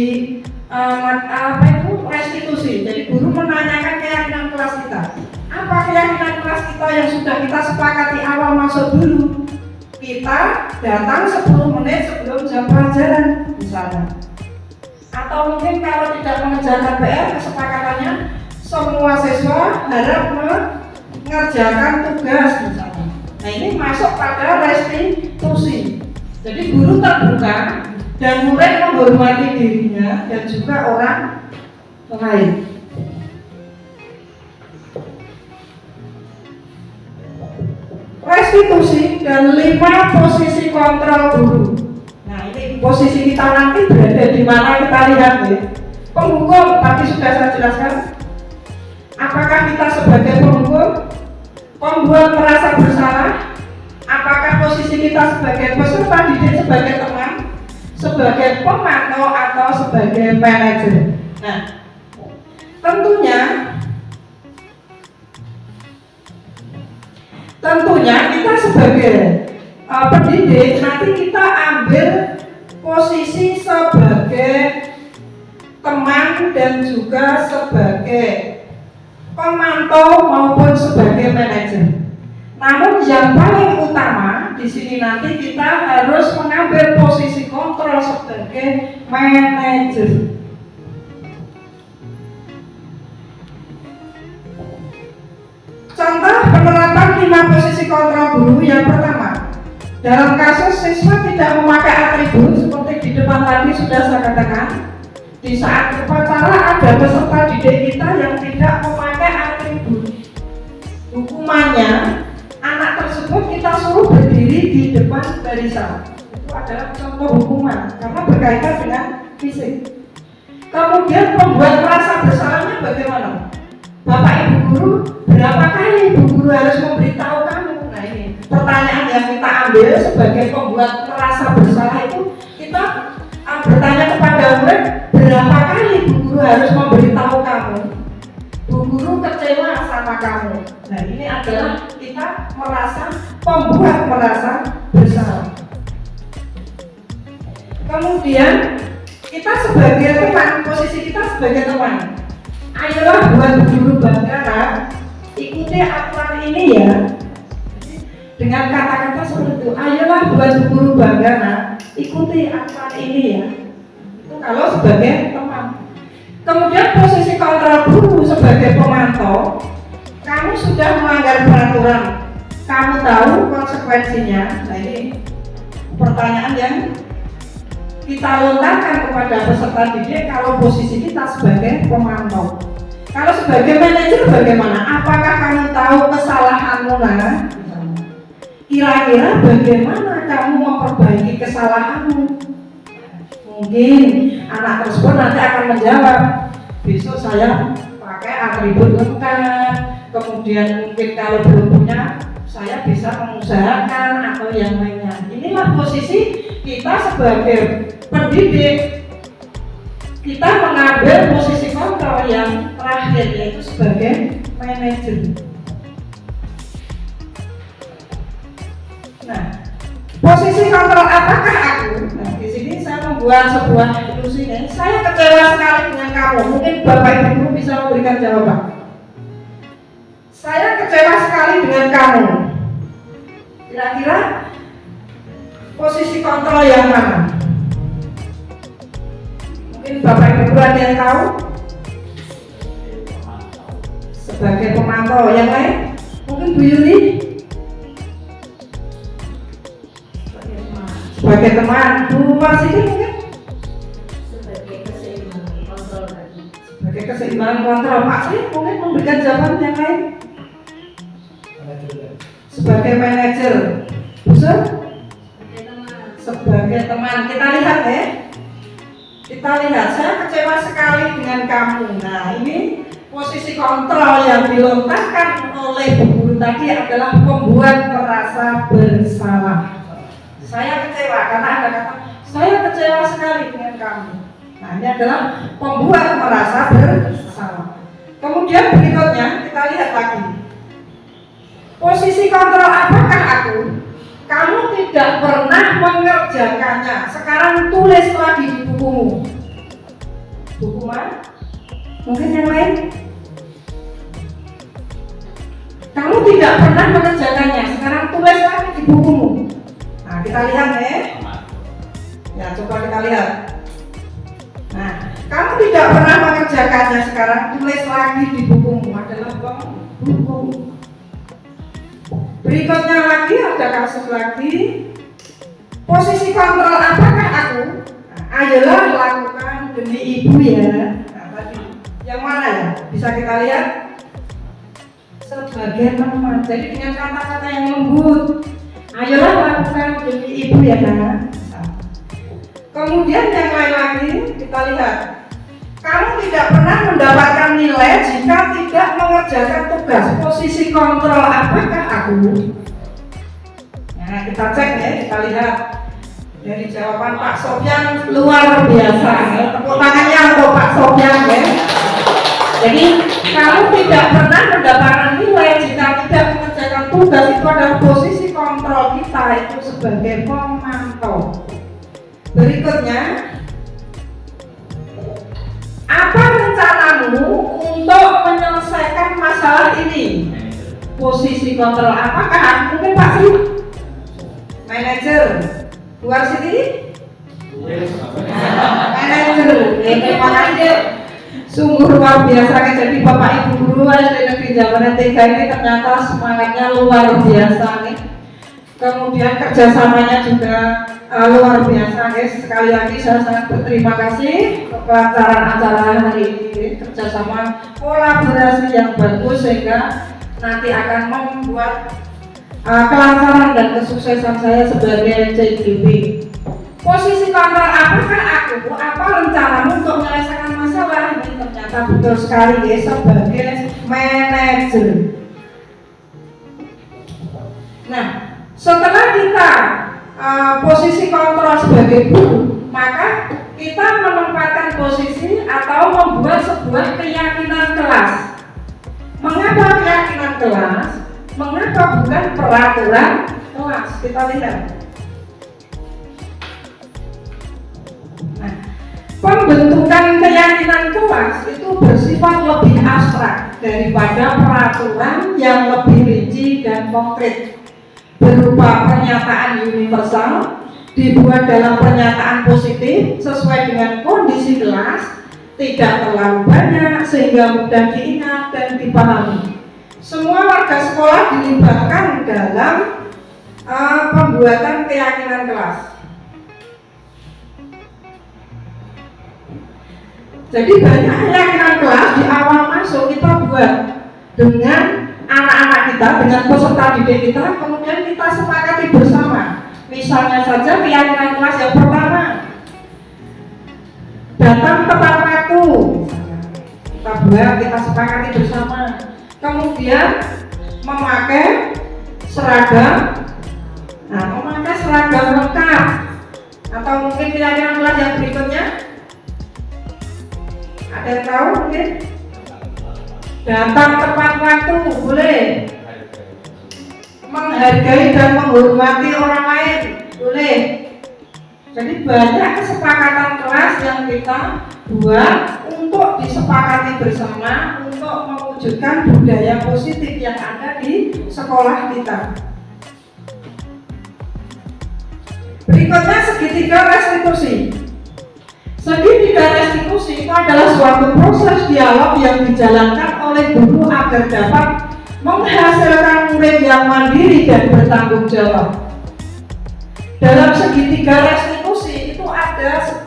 Speaker 3: restitusi. Jadi guru menanyakan keyakinan kelas kita. Apa keyakinan kelas kita yang sudah kita sepakati awal masuk dulu? Kita datang 10 menit sebelum jam pelajaran misalnya. Atau mungkin kalau tidak mengerjakan PR, kesepakatannya semua siswa harap mengerjakan tugas misalnya. Nah, ini masuk pada restitusi. Jadi guru terbuka dan murid menghormati dirinya dan juga orang lain. Restitusi dan 5 posisi kontrol guru. Nah, ini posisi kita nanti berada di mana, kita lihat ya. Penghukum tadi sudah saya jelaskan. Apakah kita sebagai penghukum, pembuat merasa bersalah? Apakah posisi kita sebagai peserta didik, sebagai teman, sebagai pemantau, atau sebagai manajer? Nah, tentunya kita sebagai pendidik nanti kita ambil posisi sebagai teman dan juga sebagai pemantau maupun sebagai manajer. Namun yang paling utama di sini nanti kita harus mengambil posisi kontrol sebagai manajer. Contoh penerapan 5 posisi kontrol guru. Yang pertama, dalam kasus siswa tidak memakai atribut seperti di depan tadi sudah saya katakan, di saat upacara ada peserta didik kita yang tidak memakai atribut. Hukumannya, anak tersebut kita suruh berdiri di depan barisan. Itu adalah contoh hukuman karena berkaitan dengan fisik. Kemudian pembuat merasa bersalahnya bagaimana? Bapak Ibu guru, berapa kali Ibu guru harus memberitahu kamu? Nah, ini pertanyaan yang kita ambil sebagai pembuat merasa bersalah itu, kita bertanya kepada murid, berapa kali Bu guru harus memberitahu kamu? Bu guru kecewa sama kamu. Nah, ini adalah kita membuat merasa bersalah. Kemudian kita sebagai teman, posisi kita sebagai teman, ayolah buat guru bangga, ikuti aturan ini ya. Dengan kata-kata seperti itu, ayolah buat guru bangga, ikuti aturan ini ya. Itu kalau sebagai teman. Kemudian posisi kontrol guru sebagai pemantau, kamu sudah melanggar peraturan, kamu tahu konsekuensinya. Nah, ini pertanyaan yang kita lontarkan kepada peserta didik kalau posisi kita sebagai pemantau. Kalau sebagai manajer bagaimana? Apakah kamu tahu kesalahanmu? Nah, kira-kira bagaimana kamu memperbaiki kesalahanmu? Mungkin anak tersebut nanti akan menjawab, besok saya pakai atribut lengkap, kemudian mungkin kalau belum punya saya bisa mengusahakan atau yang lainnya. Inilah posisi kita sebagai pendidik. Kita mengambil posisi kontrol yang terakhir, yaitu sebagai manajer. Nah, posisi kontrol apakah aku? Nah, di sini saya membuat sebuah ilustrasi. Saya kecewa sekali dengan kamu. Mungkin Bapak Ibu guru bisa memberikan jawaban. Saya kecewa sekali dengan kamu. Kira-kira posisi kontrol yang mana? Mungkin Bapak Ibu guru ada yang tahu? Sebagai pemantau. Yang lain? Mungkin Bu Yuli? Sebagai teman, Bu Marsidi mungkin?
Speaker 1: Sebagai keseimbangan kontrol tadi.
Speaker 3: Sebagai keseimbangan kontrol, Pak Sri mungkin memberikan jawaban yang lain? Sebagai manajer, Bu Sur? Sebagai teman, kita lihat ya. Kita lihat, saya kecewa sekali dengan kamu. Nah, ini posisi kontrol yang dilontarkan oleh Bu Guru tadi adalah membuat merasa bersalah. Saya kecewa karena ada kata saya kecewa sekali dengan kamu. Nah, ini adalah membuat merasa bersalah. Kemudian berikutnya kita lihat lagi. Posisi kontrol apakah aku? Kamu tidak pernah mengerjakannya. Sekarang tulis lagi di bukumu. Buku mana? Mungkin yang lain? Kamu tidak pernah mengerjakannya. Sekarang tulis lagi di bukumu. Nah, kita lihat ya. Ya, coba kita lihat. Nah, kamu tidak pernah mengerjakannya, sekarang tulis lagi di bukumu. Adalah buku. Berikutnya lagi ada kasus lagi. Posisi kontrol apakah aku? Nah, ayolah lakukan demi ibu ya. Nah, tadi yang mana ya? Bisa kita lihat? Sebagai teman. Jadi dengan kata-kata yang lembut. Ayolah lakukan demi ibu ya nak. Kemudian yang lain lagi kita lihat. Kamu tidak pernah mendapatkan nilai jika tidak mengerjakan tugas. Posisi kontrol apakah aku? Nah, kita cek ya, kita lihat dari jawaban Pak Sofyan luar biasa. Tepuk tangannya untuk Pak Sofyan ya. Jadi kamu tidak pernah mendapatkan nilai jika tidak mengerjakan tugas. Itu adalah posisi kontrol kita itu sebagai pemantau. Berikutnya, apa rencanamu untuk menyelesaikan masalah ini? Posisi kontrol apakah? Mungkin Pak Sri? Manajer. Bu Arsiti? Manajer. Terima kasih. Sungguh luar biasa. Jadi Bapak Ibu guru SD Negeri Jabatan 3 ini ternyata semangatnya luar biasa nih. Kemudian kerjasamanya juga luar biasa guys. Sekali lagi saya sangat berterima kasih kelancaran acara hari ini, kerjasama kolaborasi yang bagus sehingga nanti akan membuat kelancaran dan kesuksesan saya sebagai CGB. Posisi kontrol apakah aku? Apa rencanamu untuk menyelesaikan masalah? Ini ternyata betul sekali guys, sebagai manajer. Nah, setelah kita posisi kontrol sebagai guru, maka kita menempatkan posisi atau membuat sebuah keyakinan kelas. Mengapa keyakinan kelas? Mengapa bukan peraturan kelas? Kita lihat. Nah, pembentukan keyakinan kelas itu bersifat lebih abstrak daripada peraturan yang lebih rinci dan konkret, berupa pernyataan universal, dibuat dalam pernyataan positif sesuai dengan kondisi kelas, tidak terlalu banyak sehingga mudah diingat dan dipahami. Semua warga sekolah dilibatkan dalam pembuatan keyakinan kelas. Jadi banyak keyakinan kelas di awal masuk kita buat dengan anak-anak kita, dengan peserta didik kita, kemudian kita sepakati bersama. Misalnya saja keyakinan kelas yang pertama, datang tepat waktu, kita buat, kita sepakati bersama. Kemudian memakai seragam, memakai seragam lengkap. Atau mungkin keyakinan kelas yang berikutnya, ada yang tahu mungkin? Datang tepat waktu, boleh. Menghargai dan menghormati orang lain, boleh. Jadi banyak kesepakatan kelas yang kita buat untuk disepakati bersama untuk mewujudkan budaya positif yang ada di sekolah kita. Berikutnya segitiga restitusi. Segitiga restitusi itu adalah suatu proses dialog yang dijalankan oleh guru agar dapat menghasilkan murid yang mandiri dan bertanggung jawab. Dalam segitiga restitusi itu ada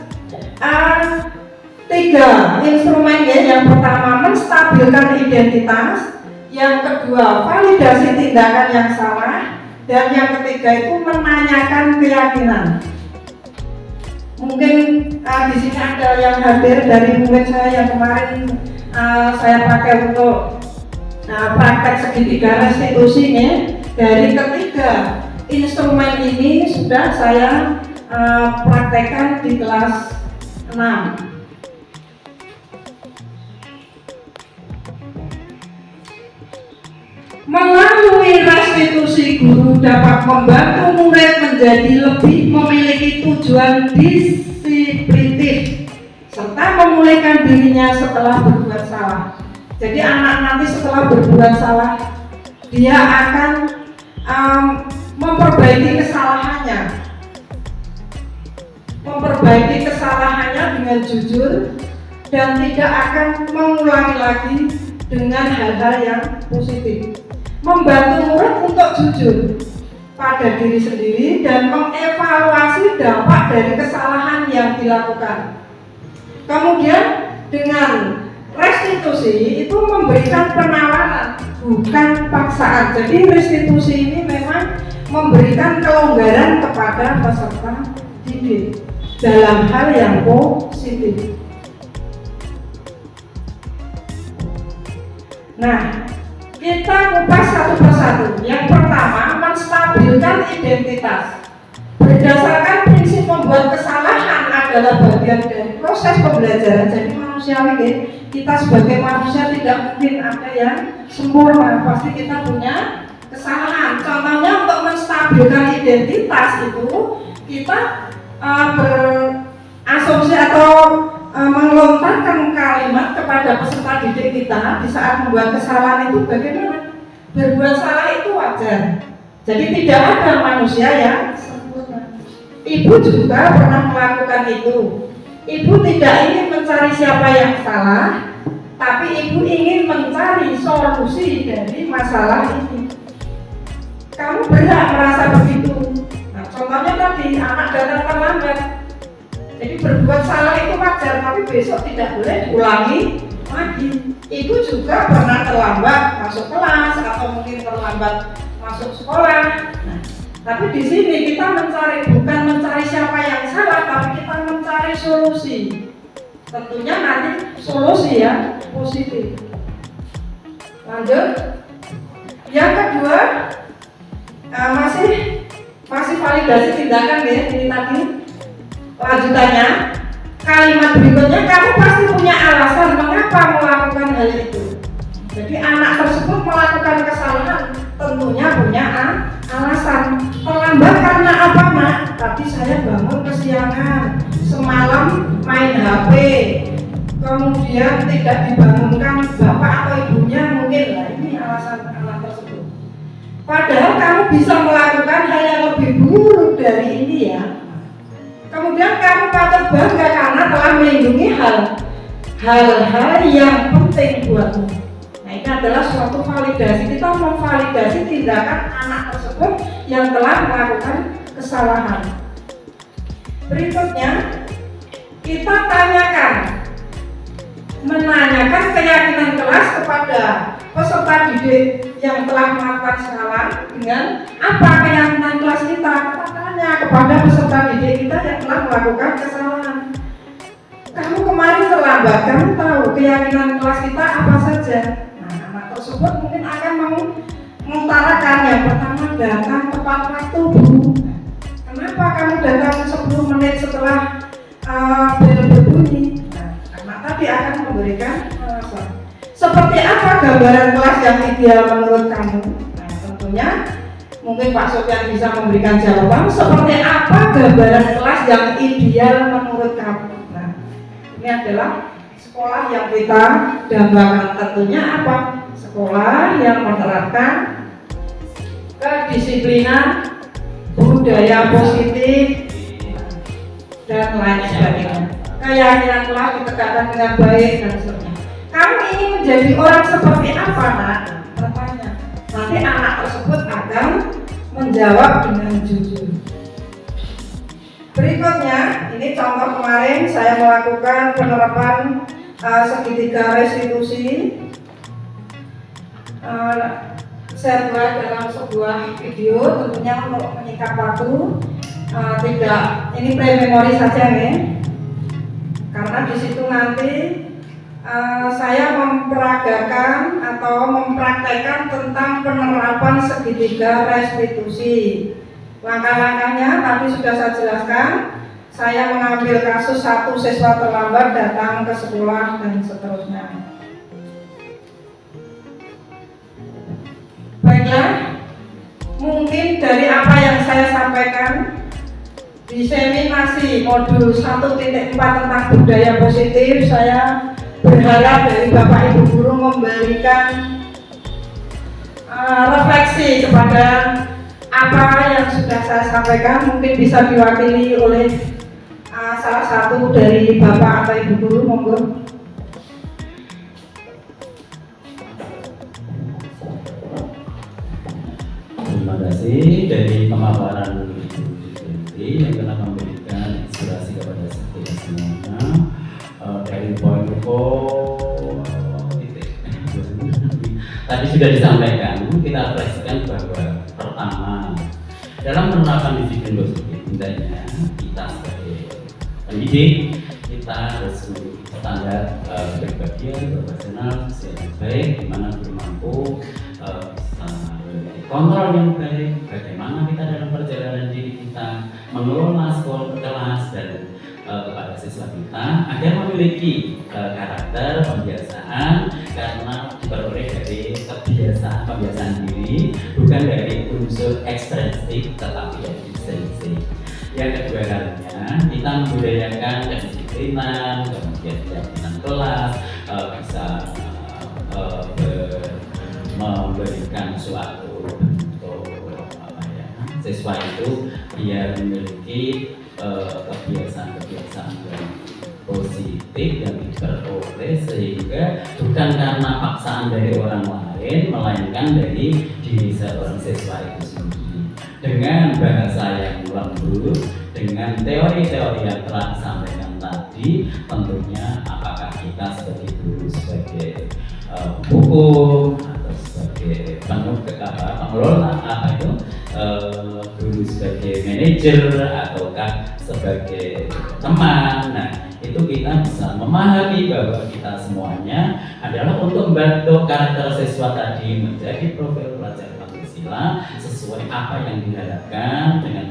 Speaker 3: 3 instrumen ya. Yang pertama menstabilkan identitas, yang kedua validasi tindakan yang salah, dan yang ketiga itu menanyakan keyakinan. Mungkin di sini ada yang hadir dari murid saya yang kemarin saya pakai untuk praktek segitiga restitusinya. Dari ketiga instrumen ini sudah saya praktekkan di kelas 6. Melalui restitusi, guru dapat membantu murid menjadi lebih memiliki tujuan disiplitif serta memulihkan dirinya setelah berbuat salah. Jadi anak nanti setelah berbuat salah, dia akan memperbaiki kesalahannya dengan jujur dan tidak akan mengulangi lagi dengan hal-hal yang positif. Membantu murid untuk jujur pada diri sendiri dan mengevaluasi dampak dari kesalahan yang dilakukan. Kemudian dengan restitusi itu memberikan penawaran, bukan paksaan. Jadi restitusi ini memang memberikan kelonggaran kepada peserta didik dalam hal yang positif. Nah, kita kupas satu persatu. Yang pertama, menstabilkan identitas. Berdasarkan prinsip membuat kesalahan adalah bagian dari proses pembelajaran. Jadi manusiawi, kita sebagai manusia tidak mungkin ada yang sempurna. Pasti kita punya kesalahan. Contohnya untuk menstabilkan identitas itu kita berasumsi atau melontarkan kalimat kepada peserta didik kita di saat membuat kesalahan itu bagaimana? Berbuat salah itu wajar. Jadi tidak ada manusia yang sempurna. Ibu juga pernah melakukan itu. Ibu tidak ingin mencari siapa yang salah, tapi ibu ingin mencari solusi dari masalah ini. Kamu berhak merasa begitu. Nah, contohnya tadi anak datang terlambat. Jadi berbuat salah itu wajar, tapi besok tidak boleh diulangi lagi. Ibu juga pernah terlambat masuk kelas atau mungkin terlambat masuk sekolah. Nah, tapi di sini kita bukan mencari siapa yang salah, tapi kita mencari solusi. Tentunya nanti solusi ya positif. Lanjut. Yang kedua masih validasi tindakan ya ini tadi. Lanjutannya, kalimat berikutnya, kamu pasti punya alasan mengapa melakukan hal itu. Jadi anak tersebut melakukan kesalahan tentunya punya alasan. Terlambat karena apa, Nak? Tadi saya bangun kesiangan, semalam main HP, kemudian tidak dibangunkan bapak atau ibunya mungkin. Lah ini alasan anak tersebut. Padahal kamu bisa melakukan hal yang lebih buruk dari ini ya. Kemudian kamu patut bangga karena telah melindungi hal-hal yang penting buatmu. Nah, ini adalah suatu validasi. Kita memvalidasi tindakan anak tersebut yang telah melakukan kesalahan. Berikutnya, kita menanyakan keyakinan kelas kepada peserta didik yang telah melakukan kesalahan dengan apa keyakinan kelas kita. Kita tanya kepada peserta didik kita yang telah melakukan kesalahan. Kamu kemarin terlambat, kamu tahu keyakinan kelas kita apa saja. Nah, anak tersebut mungkin akan mengutarakan yang pertama, datang tepat waktu, Bu. Kenapa kamu datang 10 menit setelah bel berbunyi? Nah, anak tadi akan memberikan alasan. Seperti apa gambaran kelas yang ideal menurut kamu? Nah, tentunya mungkin Pak Sofyan bisa memberikan jawaban. Seperti apa gambaran kelas yang ideal menurut kamu? Nah, ini adalah sekolah yang kita dambakan. Tentunya apa? Sekolah yang menerapkan kedisiplinan, budaya positif, dan lain sebagainya. Keyakinan kelas ditegakkan dengan baik dan seterusnya. Kamu ingin menjadi orang seperti apa, Nak? Bertanya. Nanti anak tersebut akan menjawab dengan jujur. Berikutnya, ini contoh kemarin saya melakukan penerapan segitiga restitusi. Saya buat dalam sebuah video, tentunya untuk menyingkat waktu. Ini pre-memori saja nih, karena di situ nanti saya memperagakan atau mempraktekkan tentang penerapan segitiga restitusi. Langkah-langkahnya tadi sudah saya jelaskan. Saya mengambil kasus satu siswa terlambat datang ke sekolah dan seterusnya. Baiklah, mungkin dari apa yang saya sampaikan diseminasi modul 1.4 tentang budaya positif, saya berharap dari Bapak Ibu Guru memberikan refleksi kepada apa yang sudah saya sampaikan. Mungkin bisa diwakili oleh salah satu dari Bapak atau Ibu Guru, monggo.
Speaker 4: Terima kasih dari pemaparan yang telah memberikan inspirasi kepada kita semuanya. Dari poin tadi sudah disampaikan, kita refleksikan bahwa pertama, dalam penerapan disiplin positif, intinya kita sebagai pendidik kita harus memiliki standar berbagian profesional yang baik, di mana guru mampu kontrol yang baik, bagaimana kita dalam perjalanan diri kita mengelola sekolah kelas dan kepada siswa kita agar memiliki karakter pembiasaan, karena diperoleh dari pembiasaan diri, bukan dari unsur ekstrinsik tetapi dari intrinsik. Yang kedua kalinya, kita membudayakan kedisiplinan, kemudian keyakinan kelas, bisa memberikan suatu bentuk siswa itu biar memiliki kebiasaan-kebiasaan yang positif yang diperoleh, sehingga bukan karena paksaan dari orang lain melainkan dari diri seorang siswa itu sendiri, dengan bahasa yang lembut, dengan teori-teori yang telah disampaikan tadi. Tentunya apakah kita sebagai guru, sebagai hukum atau sebagai pengelola guru sebagai manajer ataukah sebagai teman. Nah, itu kita bisa memahami bahwa kita semuanya adalah untuk membantu karakter siswa tadi menjadi profil pelajar Pancasila sesuai apa yang diharapkan dengan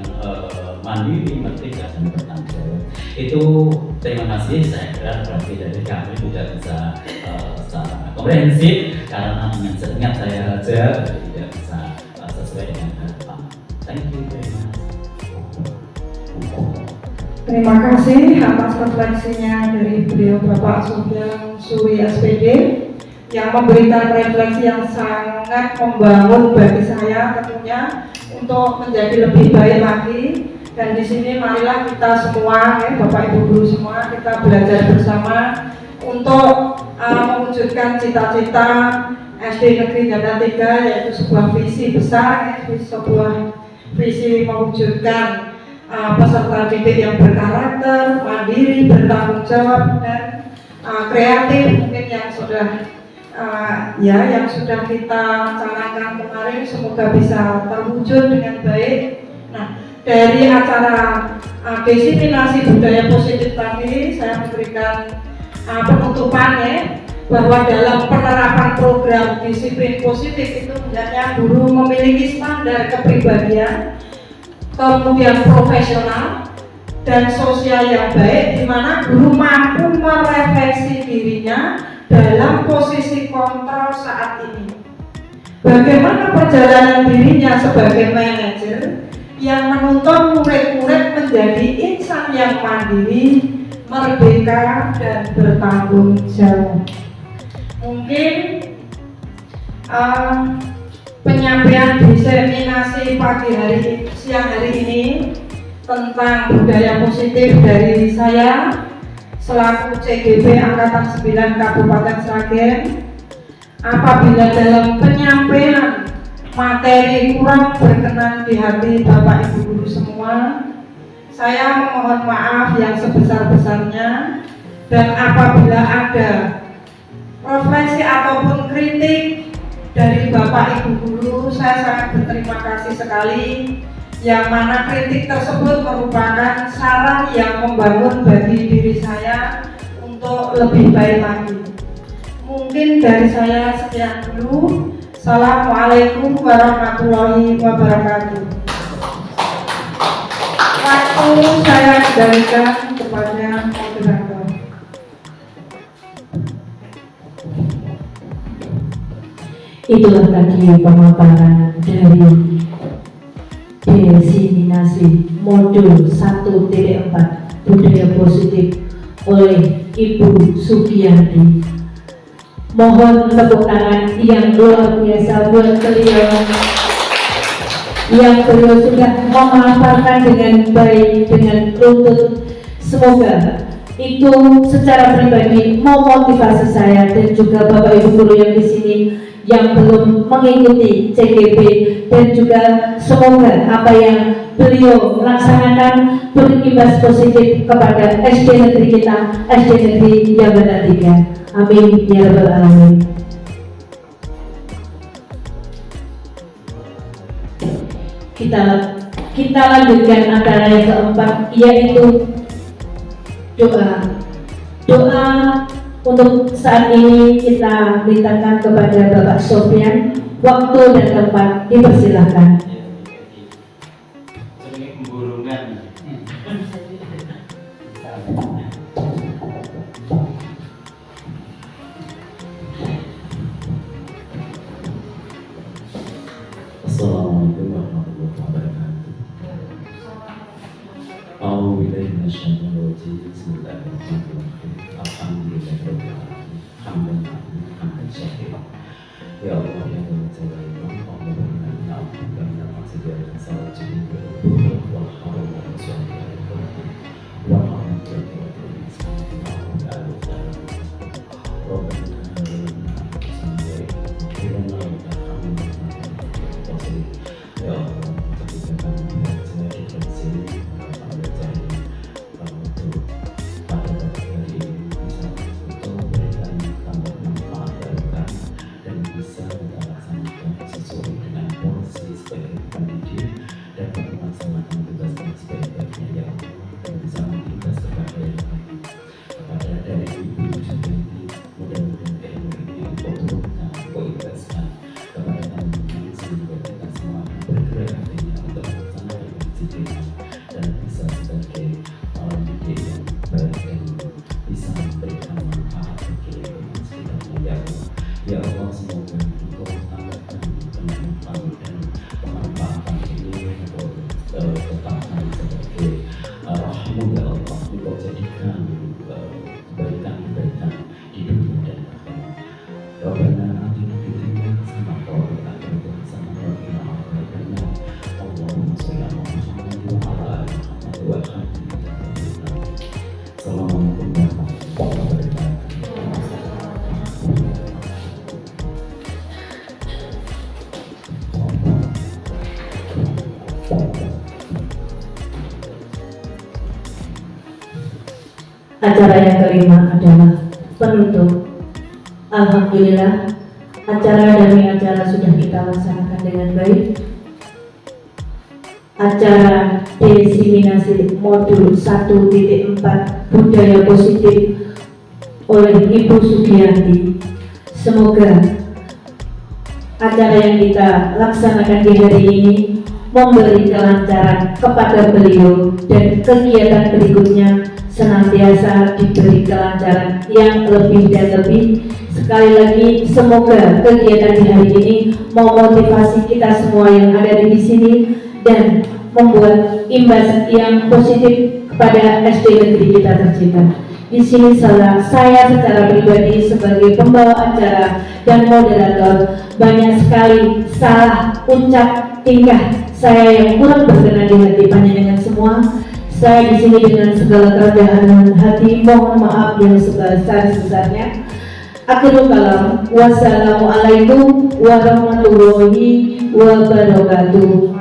Speaker 4: mandiri, merdeka, dan bertanggung jawab. Itu terima kasih, saya kira berarti dari kami tidak bisa secara
Speaker 5: komprehensif karena ingat saya aja tidak bisa sesuai dengan harapan. Thank you very much.
Speaker 3: Terima kasih atas refleksinya dari beliau Bapak Sofyan Suri SPD yang memberikan refleksi yang sangat membangun bagi saya tentunya untuk menjadi lebih baik lagi. Dan di sini marilah kita semua, ya, Bapak Ibu guru semua, kita belajar bersama untuk mewujudkan cita-cita SD Negeri Ganda 3, yaitu sebuah visi besar, ya, sebuah visi mewujudkan peserta didik yang berkarakter, mandiri, bertanggung jawab, dan kreatif. Mungkin yang sudah yang sudah kita canangkan kemarin semoga bisa terwujud dengan baik. Nah, dari acara desiminasi budaya positif tadi saya memberikan penutupannya bahwa dalam penerapan program disiplin positif itu hendaknya guru memiliki standar kepribadian, kemudian profesional dan sosial yang baik, di mana guru mampu merefleksi dirinya dalam posisi kontrol saat ini. Bagaimana perjalanan dirinya sebagai manajer yang menuntun murid-murid menjadi insan yang mandiri, merdeka, dan bertanggung jawab. Mungkin penyampaian diseminasi siang hari ini tentang budaya positif dari saya selaku CGP Angkatan 9 Kabupaten Sragen. Apabila dalam penyampaian materi kurang berkenan di hati Bapak Ibu guru semua, saya memohon maaf yang sebesar-besarnya. Dan apabila ada refleksi ataupun kritik dari Bapak Ibu guru, saya sangat berterima kasih sekali, yang mana kritik tersebut merupakan saran yang membangun bagi diri saya untuk lebih baik lagi. Mungkin dari saya sekian dulu. Assalamualaikum warahmatullahi wabarakatuh. Waktu saya kembalikan kepada moderator.
Speaker 1: Itulah tadi pemaparan dari desiminasi modul 1.4 budaya positif oleh Ibu Sugiyanti. Mohon tepuk tangan yang luar biasa buat beliau yang beliau sudah memaparkan dengan baik, dengan runtut. Semoga itu secara pribadi memotivasi saya dan juga Bapak Ibu guru yang di sini yang belum mengikuti CGP, dan juga semoga apa yang beliau laksanakan berimbas positif kepada SD negeri kita, SD Negeri Ganda 3. Amin ya rabbal alamin. Kita lanjutkan acara yang keempat, yaitu doa. Untuk saat ini kita mintakan kepada Bapak Sofyan, waktu dan tempat dipersilahkan.
Speaker 5: Assalamualaikum warahmatullahi wabarakatuh. Bismillahirrahmanirrahim. Alhamdulillahirabbil alamin. Hamdan syakiran. Ya Allah ya Allah ta'ala, Allahumma inna a'udzuka min al-'adzabi wal haram wal su'al wa Assalamualaikum warahmatullahi wabarakatuh.
Speaker 1: Acara yang kelima adalah penutup. Alhamdulillah, acara demi acara sudah kita laksanakan dengan baik. Acara diseminasi modul 1.4 budaya positif oleh Ibu Sugiyanti. Semoga acara yang kita laksanakan di hari ini memberi kelancaran kepada beliau dan kegiatan berikutnya senantiasa diberi kelancaran yang lebih dan lebih. Sekali lagi, semoga kegiatan di hari ini memotivasi kita semua yang ada di sini dan membuat imbas yang positif kepada SD negeri kita tercinta. Di sini saya secara pribadi sebagai pembawa acara dan moderator banyak sekali salah ucap tingkah saya yang kurang berkenan di hati panjenengan semua. Saya di sini dengan segala kerendahan hati mohon maaf yang sebesar-besarnya. Akhirul kalam, wassalamualaikum warahmatullahi wabarakatuh.